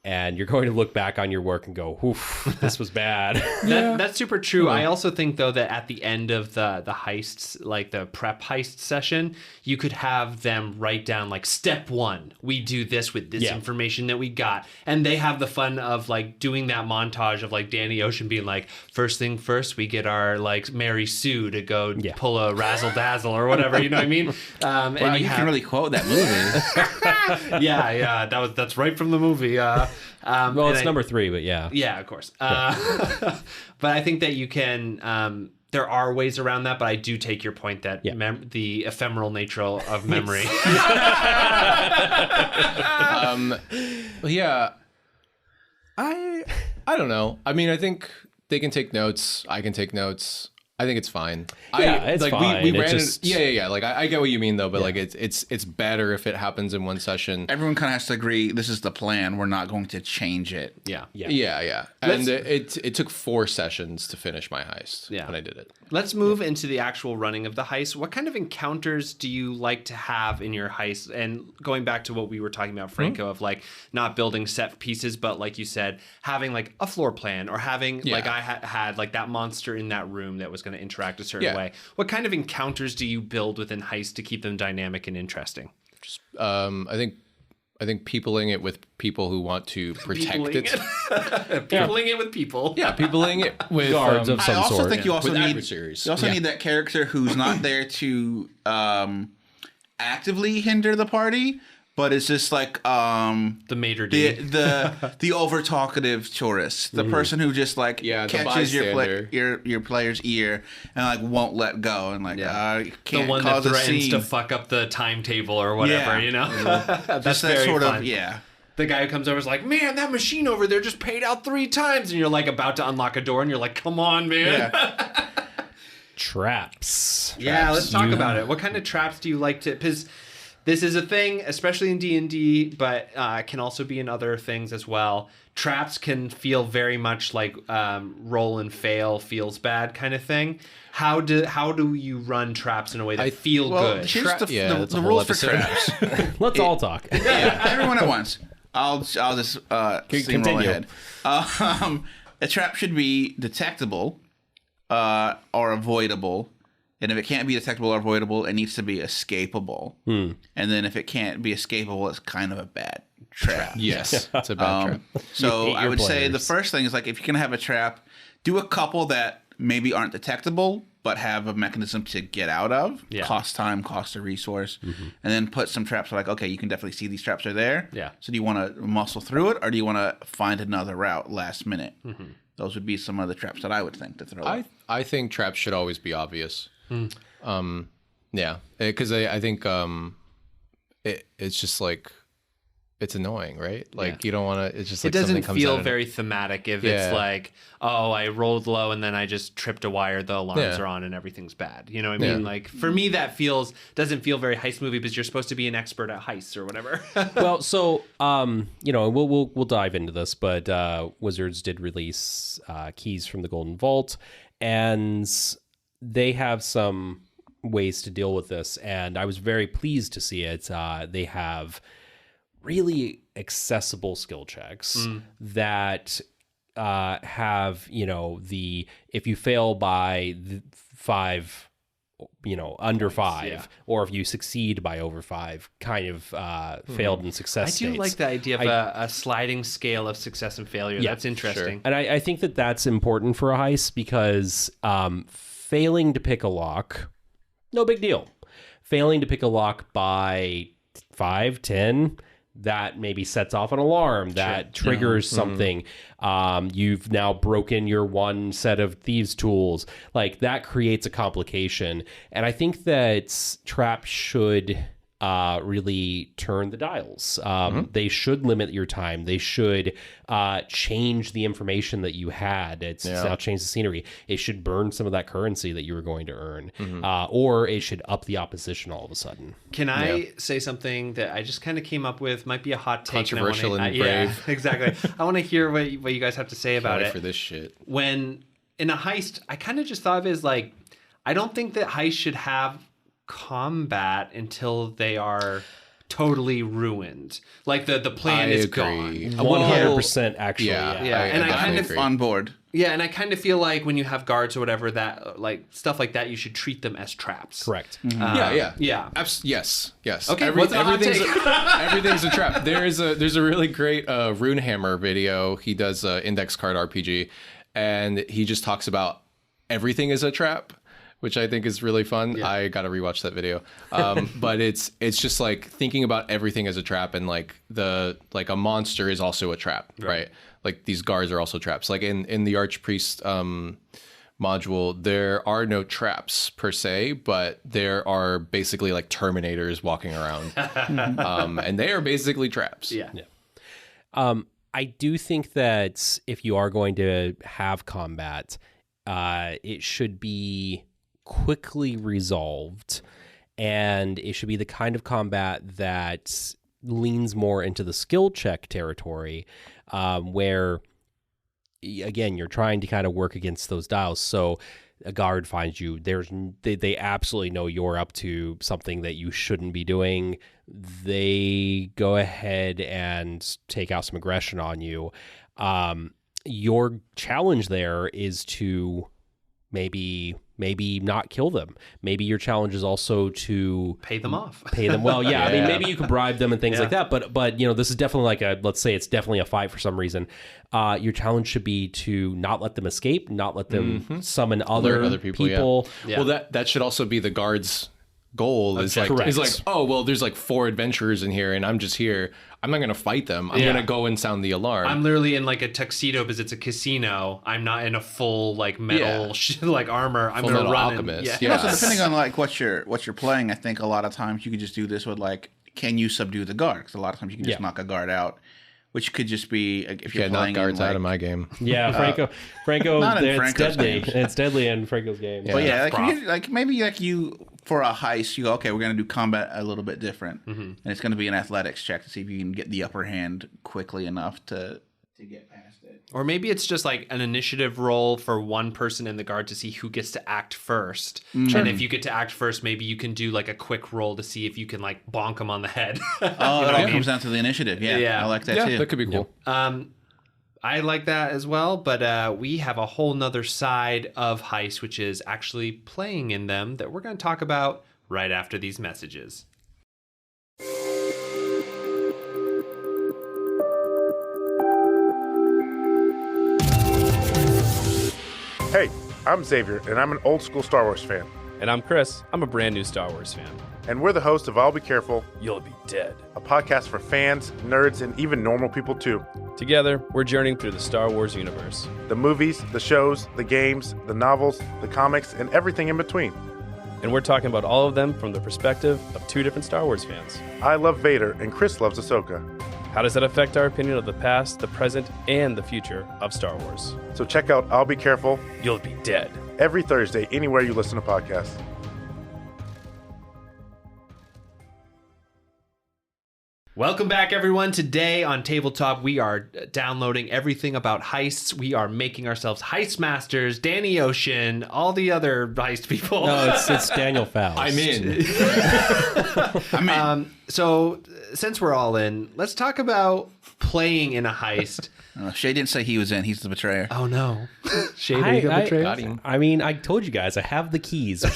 E: And you're going to look back on your work and go, oof, this was bad.
A: That's super true. I also think, though, that at the end of the heists, like the prep heist session, you could have them write down, like, step 1, we do this with this information that we got. And they have the fun of, like, doing that montage of, like, Danny Ocean being like, first thing first, we get our, like, Mary Sue to go pull a razzle-dazzle or whatever, you know what I mean?
C: Wow, you can really quote that movie.
A: Yeah, that's right from the movie.
E: Well, it's number 3, but yeah.
A: Yeah, of course. But I think that you can... there are ways around that, but I do take your point that the ephemeral nature of memory.
D: I don't know. I mean, I think they can take notes. I can take notes. I think it's fine.
E: It's fine.
D: We ran it. Yeah. Like I get what you mean though, but like it's better if it happens in one session.
C: Everyone kind of has to agree. This is the plan. We're not going to change it.
A: Yeah.
D: And it took 4 sessions to finish my heist when I did it.
A: Let's move into the actual running of the heist. What kind of encounters do you like to have in your heist? And going back to what we were talking about, Franco, of like not building set pieces, but like you said, having like a floor plan or having like I had like that monster in that room that was going to interact a certain way. What kind of encounters do you build within heist to keep them dynamic and interesting?
D: Just I think peopling it with people who want to protect it.
A: Peopling it with people.
D: Yeah, peopling it with
E: guards of some
C: I also
E: sort.
C: think you also
D: With
C: need
D: adversaries.
C: you also need that character who's not there to actively hinder the party, but it's just like
A: the maitre d'.
C: the over talkative tourist, the person who just like catches your player's ear and like won't let go and like can't
A: the one
C: cause
A: that
C: a
A: threatens
C: scene.
A: to fuck up the timetable or whatever, you know. That's
C: Just that
A: very
C: sort
A: fun.
C: of
A: The guy who comes over is like, man, that machine over there just paid out 3 times, and you're like about to unlock a door, and you're like, come on, man.
E: Traps.
A: Yeah, let's talk about it. What kind of traps do you like to? Because this is a thing, especially in D&D, but can also be in other things as well. Traps can feel very much like roll and fail, feels bad kind of thing. How do you run traps in a way that feel good?
C: Here's the rules for traps.
E: Let's all talk.
C: Everyone at once. I'll just steamroll ahead. A trap should be detectable or avoidable. And if it can't be detectable or avoidable, it needs to be escapable. And then if it can't be escapable, it's kind of a bad trap.
D: Yes, it's a bad trap.
C: So I would say the first thing is like if you're going to have a trap, do a couple that maybe aren't detectable, but have a mechanism to get out of.
A: Yeah.
C: Cost time, cost a resource. And then put some traps like, okay, you can definitely see these traps are there.
A: Yeah.
C: So do you want to muscle through it or do you want to find another route last minute? Those would be some of the traps that I would think to throw out.
D: I think traps should always be obvious. Yeah, because I think it's just like it's annoying, right? Like you don't want to. It's just like
A: it doesn't
D: something comes
A: feel
D: out
A: very thematic if it's like, oh, I rolled low and then I just tripped a wire, the alarms are on and everything's bad. You know what I mean? Like for me, that doesn't feel very heist movie because you're supposed to be an expert at heists or whatever.
E: Well, so we'll dive into this, but Wizards did release Keys from the Golden Vault, and they have some ways to deal with this, and I was very pleased to see it. They have really accessible skill checks that have, if you fail by 5, under 5, or if you succeed by over 5, kind of failed in success
A: I do
E: states.
A: like the idea of a sliding scale of success and failure. That's interesting.
E: Sure. And I think that that's important for a heist because failing to pick a lock, no big deal. Failing to pick a lock by 5, 10, that maybe sets off an alarm that triggers something. You've now broken your one set of thieves tools. Like that creates a complication. And I think that traps should really turn the dials. They should limit your time. They should change the information that you had. It's now change the scenery. It should burn some of that currency that you were going to earn, or it should up the opposition all of a sudden.
A: Can I say something that I just kind of came up with? Might be a hot take.
D: Controversial and brave.
A: Yeah, exactly. I want to hear what you guys have to say about it.
D: For this shit.
A: When in a heist, I kind of just thought of it as like, I don't think that heists should have combat until they are totally ruined. Like the plan is gone.
E: 100% actually.
A: Yeah. And I kind of
C: on board.
A: Yeah, and I kind of feel like when you have guards or whatever, that like stuff like that, you should treat them as traps.
E: Correct.
A: Yeah.
D: Yes.
A: Okay,
D: everything's a trap. There's a really great Runehammer video. He does index card RPG, and he just talks about everything is a trap, which I think is really fun. Yeah. I got to rewatch that video. But it's just like thinking about everything as a trap, and like a monster is also a trap, right? Like these guards are also traps. Like in the Archpriest module, there are no traps per se, but there are basically like Terminators walking around. And they are basically traps.
A: Yeah.
E: I do think that if you are going to have combat, it should be quickly resolved, and it should be the kind of combat that leans more into the skill check territory, where again you're trying to kind of work against those dials. So a guard finds you, they absolutely know you're up to something that you shouldn't be doing. They go ahead and take out some aggression on you. Your challenge there is to maybe not kill them. Maybe your challenge is also to
A: pay them off.
E: Pay them well. Yeah. I mean, maybe you could bribe them and things like that. But this is definitely let's say it's definitely a fight for some reason. Your challenge should be to not let them escape, not let them summon other people.
D: Yeah. Well, that should also be the guard's goal. Is like, oh well, there's like 4 adventurers in here, and I'm just here. I'm not going to fight them. I'm going to go and sound the alarm.
A: I'm literally in like a tuxedo because it's a casino. I'm not in a full like metal like armor. I'm going to run.
D: Alchemist.
C: Also, depending on like what you're playing, I think a lot of times you could just do this with like, can you subdue the guard? Because a lot of times you can just knock a guard out, which could just be if you're playing
D: guards
C: like,
D: out of my game.
E: Yeah, Franco,
C: not in
E: it's
C: Franco's
E: deadly.
C: games.
E: It's deadly in Franco's game.
C: But maybe for a heist, you go, okay, we're going to do combat a little bit different. And it's going to be an athletics check to see if you can get the upper hand quickly enough to get past it.
A: Or maybe it's just like an initiative roll for one person in the guard to see who gets to act first. And if you get to act first, maybe you can do like a quick roll to see if you can like bonk them on the head.
C: It all comes down to the initiative. Yeah. I like that too.
D: Yeah, that could be cool.
A: I like that as well, but we have a whole nother side of Heist, which is actually playing in them, that we're going to talk about right after these messages.
F: Hey, I'm Xavier, and I'm an old school Star Wars fan.
G: And I'm Chris. I'm a brand new Star Wars fan.
F: And we're the hosts of I'll Be Careful,
G: You'll Be Dead,
F: a podcast for fans, nerds, and even normal people too.
G: Together, we're journeying through the Star Wars universe.
F: The movies, the shows, the games, the novels, the comics, and everything in between.
G: And we're talking about all of them from the perspective of 2 different Star Wars fans.
F: I love Vader, and Chris loves Ahsoka.
G: How does that affect our opinion of the past, the present, and the future of Star Wars?
F: So check out I'll Be Careful,
G: You'll Be Dead
F: every Thursday anywhere you listen to podcasts.
A: Welcome back, everyone. Today on Tabletop, we are downloading everything about heists. We are making ourselves heist masters, Danny Ocean, all the other heist people.
E: No, it's Daniel Faust.
D: I'm in.
A: So, since we're all in, let's talk about playing in a heist.
C: Shay didn't say he was in. He's the betrayer.
A: Oh, no. Shay, are you going to betray us?
E: I mean, I told you guys, I have the keys.
A: We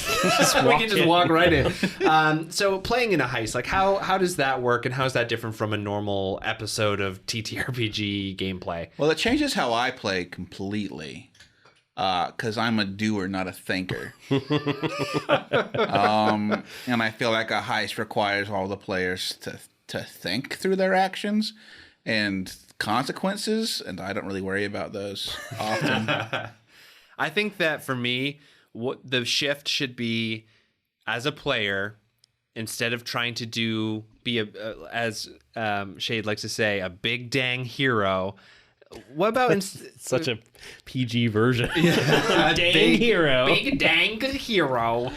A: can just walk right in. So playing in a heist, like how does that work, and how is that different from a normal episode of TTRPG gameplay?
C: Well, it changes how I play completely, because I'm a doer, not a thinker. And I feel like a heist requires all the players to think through their actions and consequences, and I don't really worry about those often.
A: I think that for me, what the shift should be, as a player, instead of trying to be as Shade likes to say, a big dang hero. What about
E: such a PG version?
A: A
E: dang hero,
A: big dang hero.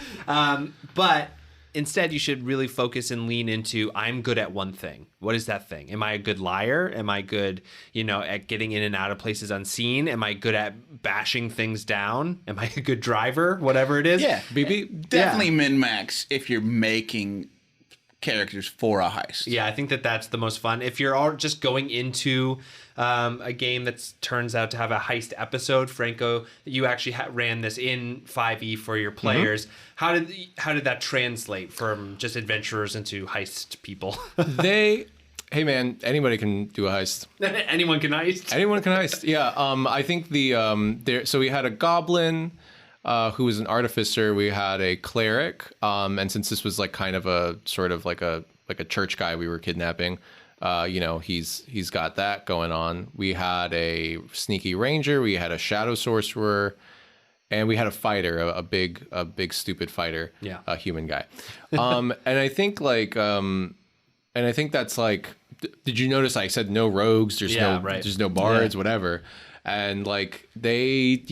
A: But instead you should really focus and lean into, I'm good at one thing. What is that thing? Am I a good liar? Am I good, at getting in and out of places unseen? Am I good at bashing things down? Am I a good driver? Whatever it is.
C: Yeah,
A: BB?
C: definitely min-max if you're making characters for a heist.
A: Yeah, I think that's the most fun. If you're all just going into a game that turns out to have a heist episode, Franco, you actually ran this in 5e for your players. Mm-hmm. How did that translate from just adventurers into heist people?
D: Hey man, anybody can do a heist.
A: Anyone can heist.
D: Anyone can heist. Yeah. I think so we had a goblin who was an artificer. We had a cleric, and since this was like kind of a sort of like a church guy we were kidnapping, he's got that going on. We had a sneaky ranger. We had a shadow sorcerer, and we had a fighter, a big stupid fighter. Yeah, a human guy. And I think that's like. Did you notice I said no rogues? There's no bards, whatever. And like they,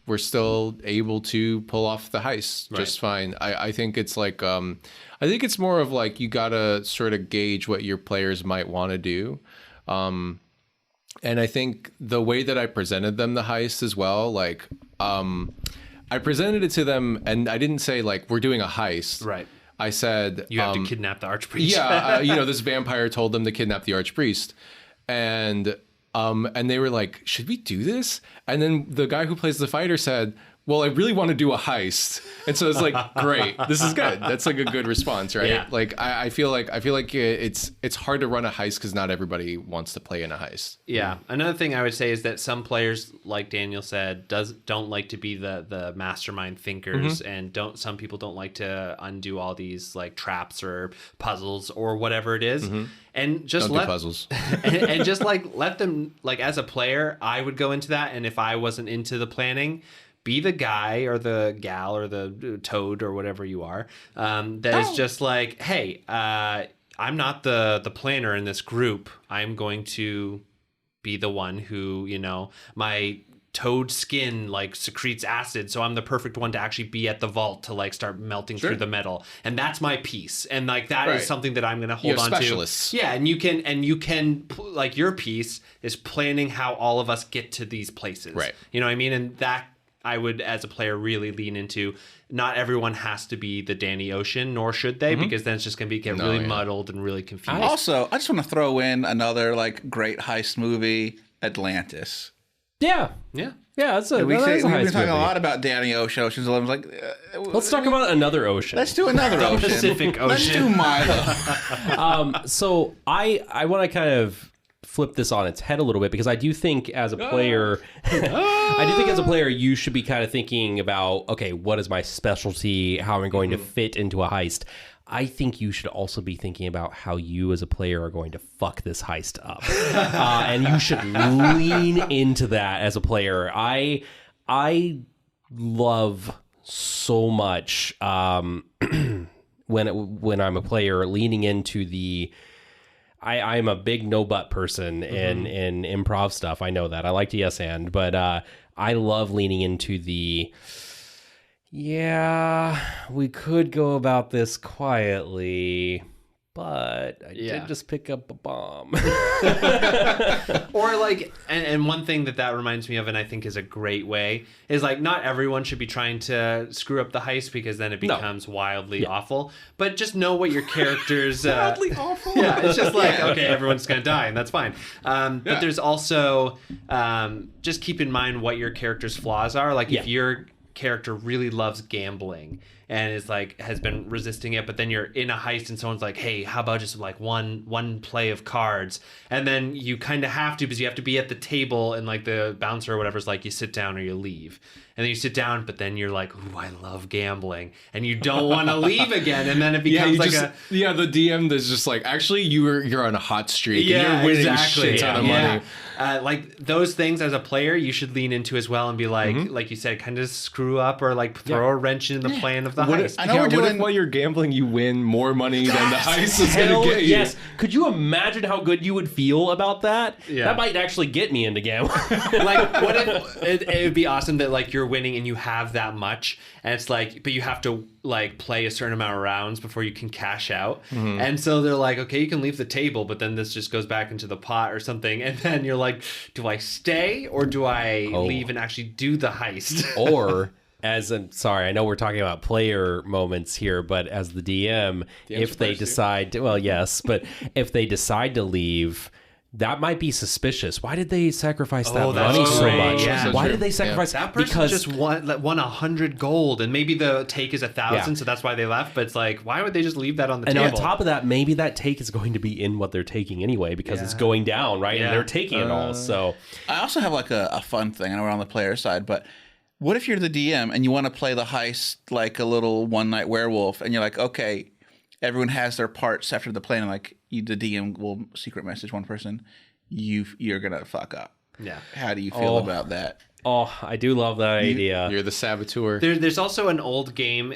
D: were still able to pull off the heist just fine. I think it's like, I think it's more of like you gotta sort of gauge what your players might want to do. And I think the way that I presented them the heist as well, like, I presented it to them, and I didn't say like we're doing a heist. Right. I said
A: you have to kidnap the archpriest.
D: Yeah, this vampire told them to kidnap the archpriest, and they were like, "Should we do this?" And then the guy who plays the fighter said, "Well, I really want to do a heist," and so it's like, "Great, this is good." That's like a good response, right? Yeah. Like I feel like it's hard to run a heist because not everybody wants to play in a heist.
A: Yeah. Another thing I would say is that some players, like Daniel said, don't like to be the mastermind thinkers, and some people don't like to undo all these like traps or puzzles or whatever it is. And just
D: don't do puzzles.
A: and just like let them, like, as a player, I would go into that, and if I wasn't into the planning, be the guy or the gal or the toad or whatever you are, is just like, hey, I'm not the planner in this group. I'm going to be the one who, my toad skin like secretes acid, so I'm the perfect one to actually be at the vault to like start melting through the metal, and that's my piece, and like that is something that I'm going to hold on
D: specialists.
A: to. Yeah, and you can like your piece is planning how all of us get to these places. Right. You know what I mean? And that I would, as a player, really lean into. Not everyone has to be the Danny Ocean, nor should they, because then it's just going to get really muddled and really confused.
C: Also, I just want to throw in another like great heist movie, Atlantis.
E: Yeah. That's a.
C: We've been talking
E: movie.
C: a lot about Danny Ocean. Ocean's 11. Like,
E: let's talk about another ocean.
C: Let's do another ocean.
A: Pacific Ocean.
C: Let's do Milo.
E: So I want to kind of flip this on its head a little bit, because I do think as a player, you should be kind of thinking about, okay, what is my specialty? How am I going to fit into a heist? I think you should also be thinking about how you as a player are going to fuck this heist up. And you should lean into that as a player. I love so much when I'm a player leaning into the... I'm a big no butt person in improv stuff. I know that. I like to yes and, but I love leaning into the, we could go about this quietly, but I did just pick up a bomb.
A: Or like, and one thing that reminds me of, and I think is a great way, is like not everyone should be trying to screw up the heist, because then it becomes wildly awful. But just know what your characters
E: wildly awful.
A: Yeah, it's just like, okay, everyone's gonna die, and that's fine. But there's also just keep in mind what your character's flaws are. Like if your character really loves gambling and is like has been resisting it, but then you're in a heist and someone's like, hey, how about just like one play of cards, and then you kind of have to, because you have to be at the table, and like the bouncer or whatever's like, you sit down or you leave, and then you sit down, but then you're like, ooh, I love gambling, and you don't want to leave again, and then it becomes the
D: DM is just like, actually you're on a hot streak, and you're winning a shit ton of money.
A: Like those things as a player you should lean into as well, and be like you said, kind of screw up or like throw a wrench in the plan of the heist.
C: I know we're
D: What if
C: doing.
D: while you're gambling, you win more money than the heist is going
E: Hell
D: to get you?
E: yes. Could you imagine how good you would feel about that?
A: Yeah.
E: That might actually get me into gambling.
A: Like, what if it would be awesome that like you're winning and you have that much, and it's like, but you have to like play a certain amount of rounds before you can cash out, and so they're like, okay, you can leave the table, but then this just goes back into the pot or something, and then you're like, do I stay or do I leave and actually do the heist?
E: Or sorry, I know we're talking about player moments here, but as the DM, if they decide to, well, yes, but if they decide to leave, that might be suspicious. Why did they sacrifice that
A: that's
E: money so
A: great.
E: much?
A: Yeah.
E: Why
D: So
E: did they
D: true.
E: sacrifice
A: That person
E: because
A: just won 100 gold, and maybe the take is 1,000, so that's why they left. But it's like, why would they just leave that on the
E: and
A: table?
E: on top of that, maybe that take is going to be in what they're taking anyway because it's going down, right?
A: Yeah.
E: And they're taking it all. So
C: I also have like a fun thing. I know we're on the player side, but what if you're the DM and you want to play the heist like a little one night werewolf, and you're like, okay, everyone has their parts after the plan, and like the DM will secret message one person, you're gonna fuck up.
A: Yeah.
C: How do you feel about that?
E: oh, I do love that idea.
D: You're the saboteur.
A: There's also an old game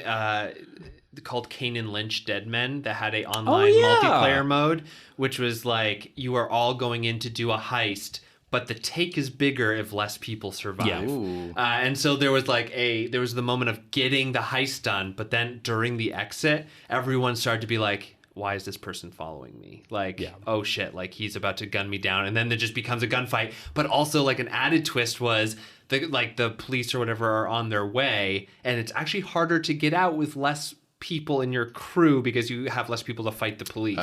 A: called Kane and Lynch Dead Men that had a online multiplayer mode, which was like you are all going in to do a heist, but the take is bigger if less people survive.
E: Yeah.
A: And so there was the moment of getting the heist done, but then during the exit, everyone started to be like, why is this person following me? Like, oh shit, like he's about to gun me down. And then there just becomes a gunfight. But also like an added twist was the police or whatever are on their way, and it's actually harder to get out with less people in your crew because you have less people to fight the police.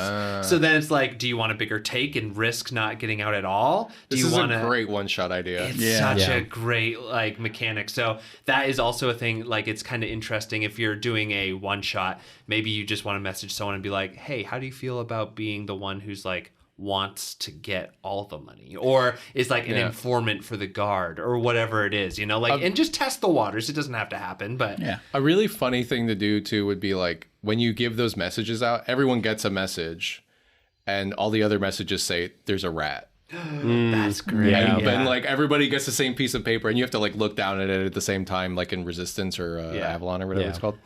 A: So then it's like, do you want a bigger take and risk not getting out at all?
D: This is a great one-shot idea.
A: It's such a great like mechanic. So that is also a thing. Like, it's kind of interesting if you're doing a one shot. Maybe you just want to message someone and be like, "Hey, how do you feel about being the one who's like wants to get all the money, or is like an informant for the guard, or whatever it is, you know, like, and just test the waters. It doesn't have to happen, but
D: A really funny thing to do too would be like when you give those messages out, everyone gets a message, and all the other messages say there's a rat.
A: That's great.
D: And then like everybody gets the same piece of paper, and you have to like look down at it at the same time, like in Resistance or Avalon or whatever it's called.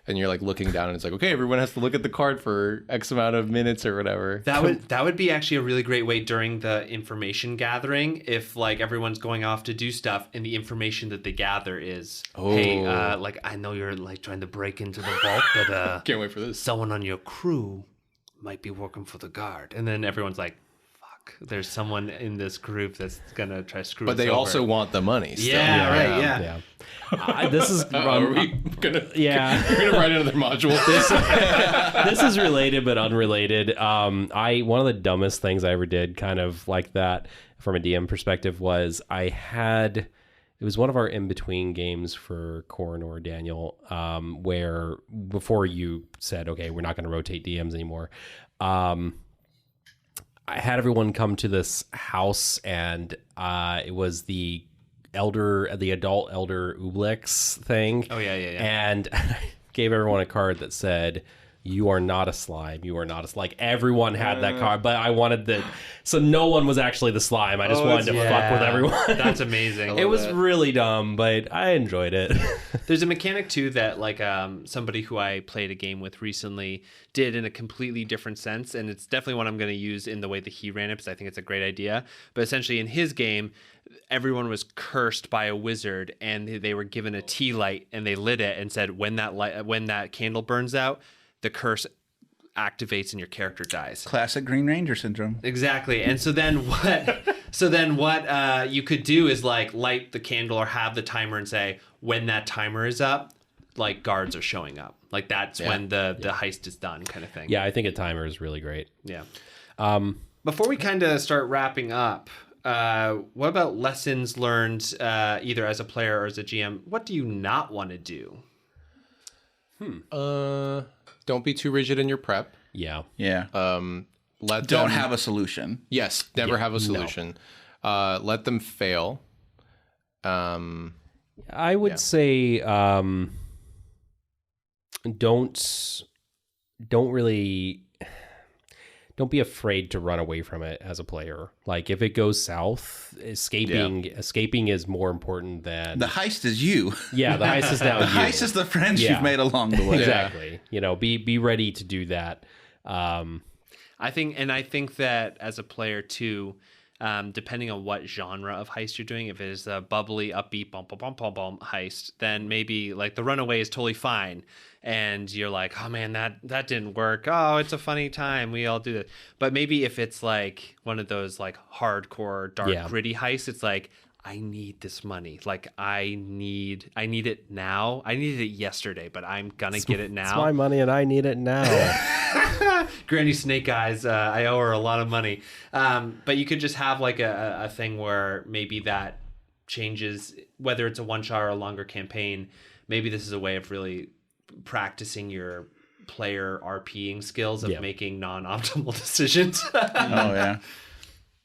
D: And you're like looking down, and it's like, okay, everyone has to look at the card for X amount of minutes or whatever.
A: That would be actually a really great way during the information gathering, if like everyone's going off to do stuff, and the information that they gather is, hey, like, I know you're like trying to break into the vault, but
D: Can't wait for this.
A: someone on your crew might be working for the guard, and then everyone's like, there's someone in this group that's gonna try to screw us
D: But they
A: over.
D: also want the money. Still.
E: This is
D: Are we gonna?
E: Yeah.
D: We're gonna write another module.
E: this is related but unrelated. One of the dumbest things I ever did, kind of like that from a DM perspective, was it was one of our in-between games for Corn or Daniel, where before you said, okay, we're not going to rotate DMs anymore. I had everyone come to this house, and it was the adult elder Ooblex thing.
A: Oh, yeah.
E: And I gave everyone a card that said, "You are not a slime. You are not a slime." Like, everyone had that card, but I wanted so no one was actually the slime. I just wanted to fuck with everyone.
A: That's amazing.
E: It was really dumb, but I enjoyed it.
A: There's a mechanic too that like somebody who I played a game with recently did in a completely different sense, and it's definitely one I'm going to use in the way that he ran it, because I think it's a great idea. But essentially in his game, everyone was cursed by a wizard, and they were given a tea light, and they lit it and said, when that candle burns out, the curse activates and your character dies.
C: Classic Green Ranger syndrome.
A: Exactly. And so then what you could do is like light the candle or have the timer and say, when that timer is up, like guards are showing up. Like that's when the heist is done, kind of thing.
E: Yeah, I think a timer is really great.
A: Yeah. Before we kind of start wrapping up, what about lessons learned either as a player or as a GM? What do you not want to do?
D: Don't be too rigid in your prep.
E: Yeah.
C: Yeah.
D: Don't
C: have a solution.
D: Yes, never have a solution. Let them fail.
E: I would say don't don't be afraid to run away from it as a player. Like if it goes south, escaping is more important than
C: The heist is you.
E: Yeah, the heist is now
C: The
E: you.
C: heist is the friends you've made along the way.
E: Exactly. You know, be ready to do that.
A: I think that as a player too, depending on what genre of heist you're doing, if it is a bubbly, upbeat, bum bum bum bum bum heist, then maybe like the runaway is totally fine, and you're like, oh man, that didn't work. Oh, it's a funny time. We all do that. But maybe if it's like one of those like hardcore, dark, gritty heists, it's like, I need this money. Like I need it now. I needed it yesterday, but I'm gonna get it now.
E: It's my money and I need it now.
A: Granny Snake Eyes, I owe her a lot of money. But you could just have like a thing where maybe that changes, whether it's a one shot or a longer campaign. Maybe this is a way of really practicing your player RPing skills of making non-optimal decisions.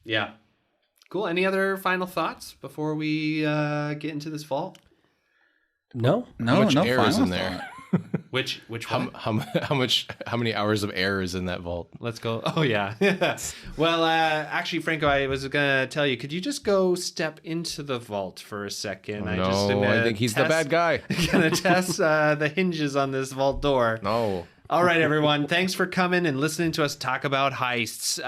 A: Yeah. Cool. Any other final thoughts before we get into this vault?
E: No.
D: How much air is
C: final
D: in there?
A: Which one?
D: How many hours of air is in that vault?
A: Let's go. Oh yeah. Well, actually, Franco, I was gonna tell you. Could you just go step into the vault for a second?
D: I think he's the bad guy.
A: Gonna test the hinges on this vault door.
D: No.
A: All right, everyone. Thanks for coming and listening to us talk about heists.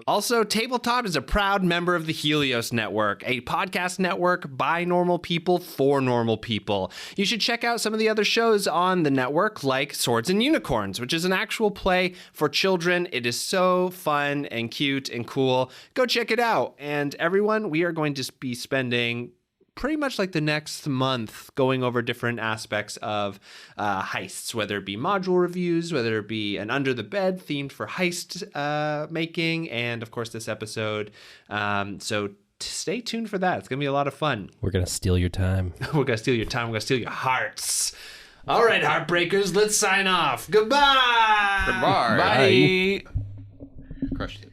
A: Also, Tabletop is a proud member of the Helios Network, a podcast network by normal people for normal people. You should check out some of the other shows on the network, like Swords and Unicorns, which is an actual play for children. It is so fun and cute and cool. Go check it out. And everyone, we are going to be spending pretty much like the next month going over different aspects of heists, whether it be module reviews, whether it be an under the bed themed for heist making, and of course this episode. So stay tuned for that. It's going to be a lot of fun.
E: We're going to steal your time.
A: We're going to steal your time. We're going to steal your hearts. All right, Heartbreakers, let's sign off. Goodbye.
D: Goodbye.
A: Bye.
D: Crushed it.